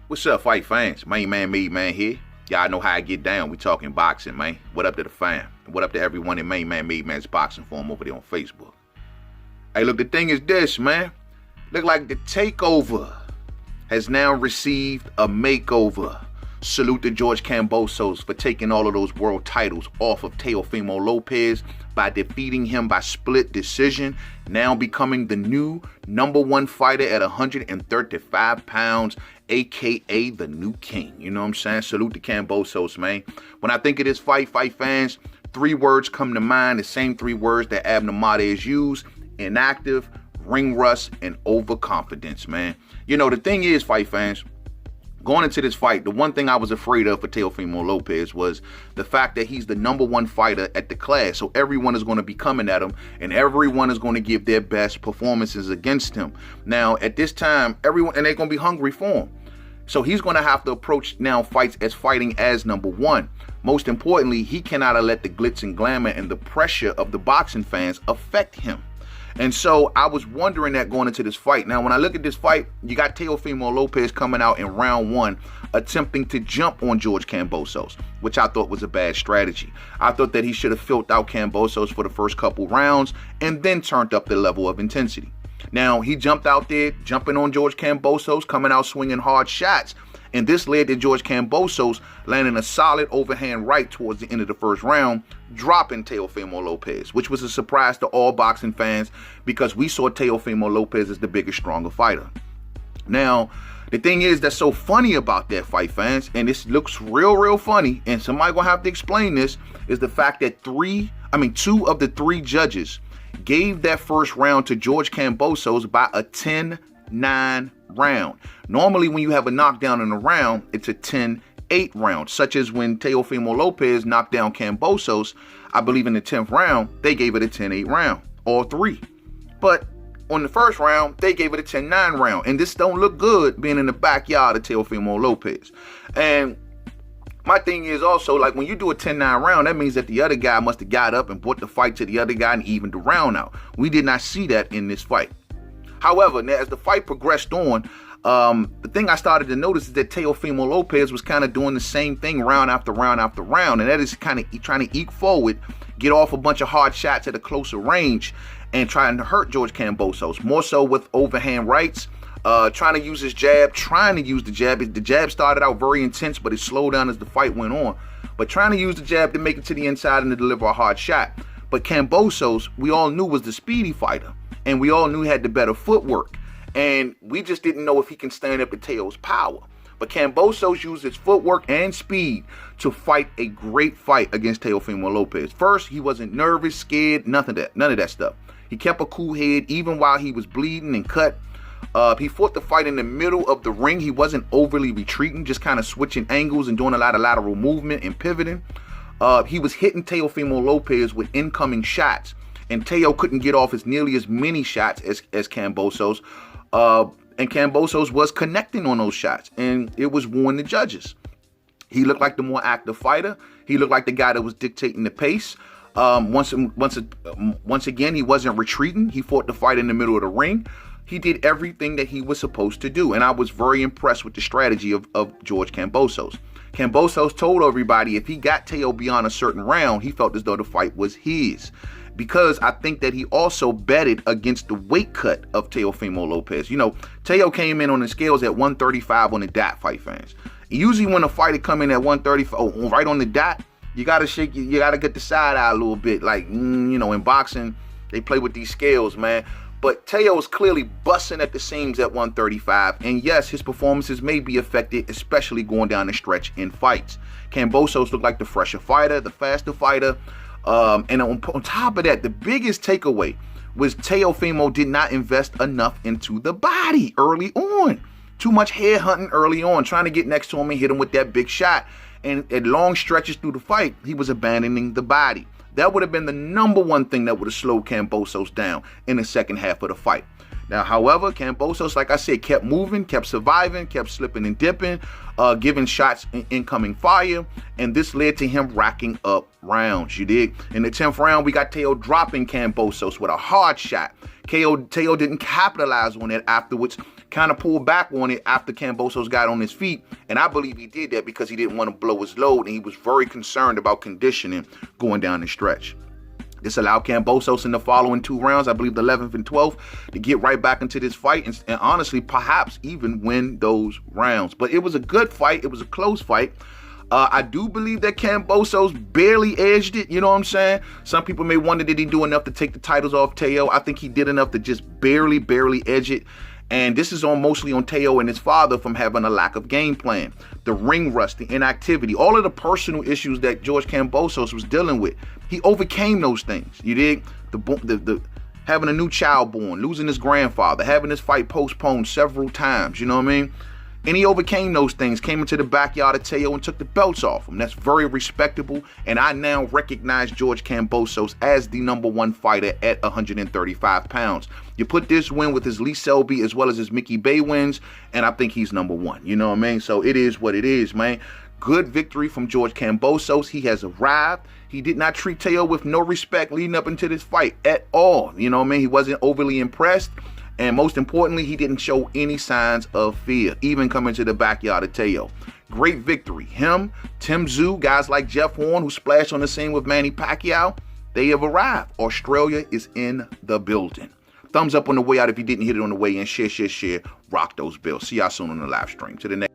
What's up, fight fans? Mainman here. Y'all know how I get down. We talking boxing, man. What up to the fam? What up to everyone in Mainman's boxing forum over there on Facebook? Hey, look, the thing is this, man. Look like the takeover has now received a makeover. Salute to George Kambosos for taking all of those world titles off of Teofimo Lopez by defeating him by split decision, now becoming the new #1 fighter at 135 pounds, aka the new king. You know what I'm saying? Salute to Kambosos, man. When I think of this fight fans, 3 words come to mind, the same 3 words that Abner Mademan used: inactive, ring rust, and overconfidence, man. You know, the thing is, fight fans, going into this fight, the one thing I was afraid of for Teofimo Lopez was the fact that he's the #1 fighter at the class. So everyone is going to be coming at him, and everyone is going to give their best performances against him. Now, at this time, everyone, and they're going to be hungry for him. So he's going to have to approach now fights as fighting as #1. Most importantly, he cannot let the glitz and glamour and the pressure of the boxing fans affect him. And so I was wondering that going into this fight. Now, when I look at this fight, you got Teofimo Lopez coming out in round 1, attempting to jump on George Kambosos, which I thought was a bad strategy. I thought that he should have filled out Kambosos for the first couple rounds and then turned up the level of intensity. Now, he jumped out there, jumping on George Kambosos, coming out swinging hard shots. And this led to George Kambosos landing a solid overhand right towards the end of the first round, dropping Teofimo Lopez, which was a surprise to all boxing fans because we saw Teofimo Lopez as the bigger, stronger fighter. Now, the thing is that's so funny about that fight, fans, and this looks real funny, and somebody gonna have to explain this, is the fact that 2 of the 3 judges gave that first round to George Kambosos by a 10-9 round. Normally, when you have a knockdown in a round, it's a 10-8 round, such as when Teofimo Lopez knocked down Kambosos. I believe in the 10th round, they gave it a 10-8 round, all 3. But on the first round, they gave it a 10-9 round, and this don't look good being in the backyard of Teofimo Lopez. And my thing is also, like, when you do a 10-9 round, that means that the other guy must have got up and brought the fight to the other guy and evened the round out. We did not see that in this fight. However, as the fight progressed on, the thing I started to notice is that Teofimo Lopez was kind of doing the same thing round after round after round, and that is kind of trying to eke forward, get off a bunch of hard shots at a closer range, and trying to hurt George Kambosos, more so with overhand rights, trying to use his jab, trying to use the jab. The jab started out very intense, but it slowed down as the fight went on, but trying to use the jab to make it to the inside and to deliver a hard shot. But Kambosos, we all knew, was the speedy fighter, and we all knew he had the better footwork. And we just didn't know if he can stand up to Teo's power. But Kambosos used his footwork and speed to fight a great fight against Teofimo Lopez. First, he wasn't nervous, scared, none of that stuff. He kept a cool head even while he was bleeding and cut. He fought the fight in the middle of the ring. He wasn't overly retreating, just kind of switching angles and doing a lot of lateral movement and pivoting. He was hitting Teofimo Lopez with incoming shots, and Teo couldn't get off nearly as many shots as Kambosos. And Kambosos was connecting on those shots, and it was wooing the judges. He looked like the more active fighter. He looked like the guy that was dictating the pace. Once again, he wasn't retreating. He fought the fight in the middle of the ring. He did everything that he was supposed to do, and I was very impressed with the strategy of George Kambosos. Kambosos told everybody if he got Teo beyond a certain round, he felt as though the fight was his. Because I think that he also betted against the weight cut of Teofimo Lopez. You know, Teo came in on the scales at 135 on the dot, fight fans. Usually when a fighter come in at 135, right on the dot, you gotta shake, you gotta get the side eye a little bit. Like, you know, in boxing, they play with these scales, man. But Teo is clearly busting at the seams at 135. And yes, his performances may be affected, especially going down the stretch in fights. Kambosos looked like the fresher fighter, the faster fighter. And on top of that, the biggest takeaway was Teofimo did not invest enough into the body early on. Too much head hunting early on, trying to get next to him and hit him with that big shot. And at long stretches through the fight, he was abandoning the body. That would have been the #1 thing that would have slowed Kambosos down in the second half of the fight. Now, however, Kambosos, like I said, kept moving, kept surviving, kept slipping and dipping, giving shots incoming fire, and this led to him racking up rounds, you dig? In the 10th round, we got Teo dropping Kambosos with a hard shot. Teo didn't capitalize on it afterwards, kind of pulled back on it after Kambosos got on his feet. And I believe he did that because he didn't want to blow his load, and he was very concerned about conditioning going down the stretch. This allowed Kambosos in the following 2 rounds, I believe the 11th and 12th, to get right back into this fight and honestly, perhaps even win those rounds. But it was a good fight. It was a close fight. I do believe that Kambosos barely edged it, you know what I'm saying? Some people may wonder, did he do enough to take the titles off Teo? I think he did enough to just barely edge it. And this is mostly on Teo and his father from having a lack of game plan. The ring rust, the inactivity, all of the personal issues that George Kambosos was dealing with. He overcame those things. You dig? The having a new child born, losing his grandfather, having his fight postponed several times, you know what I mean? And he overcame those things, came into the backyard of Teo and took the belts off him. That's very respectable. And I now recognize George Kambosos as the #1 fighter at 135 pounds. You put this win with his Lee Selby as well as his Mickey Bay wins, and I think he's #1. You know what I mean? So it is what it is, man. Good victory from George Kambosos. He has arrived. He did not treat Teo with no respect leading up into this fight at all. You know what I mean? He wasn't overly impressed. And most importantly, he didn't show any signs of fear, even coming to the backyard of Teo. Great victory. Him, Tim Tszyu, guys like Jeff Horn, who splashed on the scene with Manny Pacquiao, they have arrived. Australia is in the building. Thumbs up on the way out if you didn't hit it on the way in. Share. Rock those bells. See y'all soon on the live stream. To the next.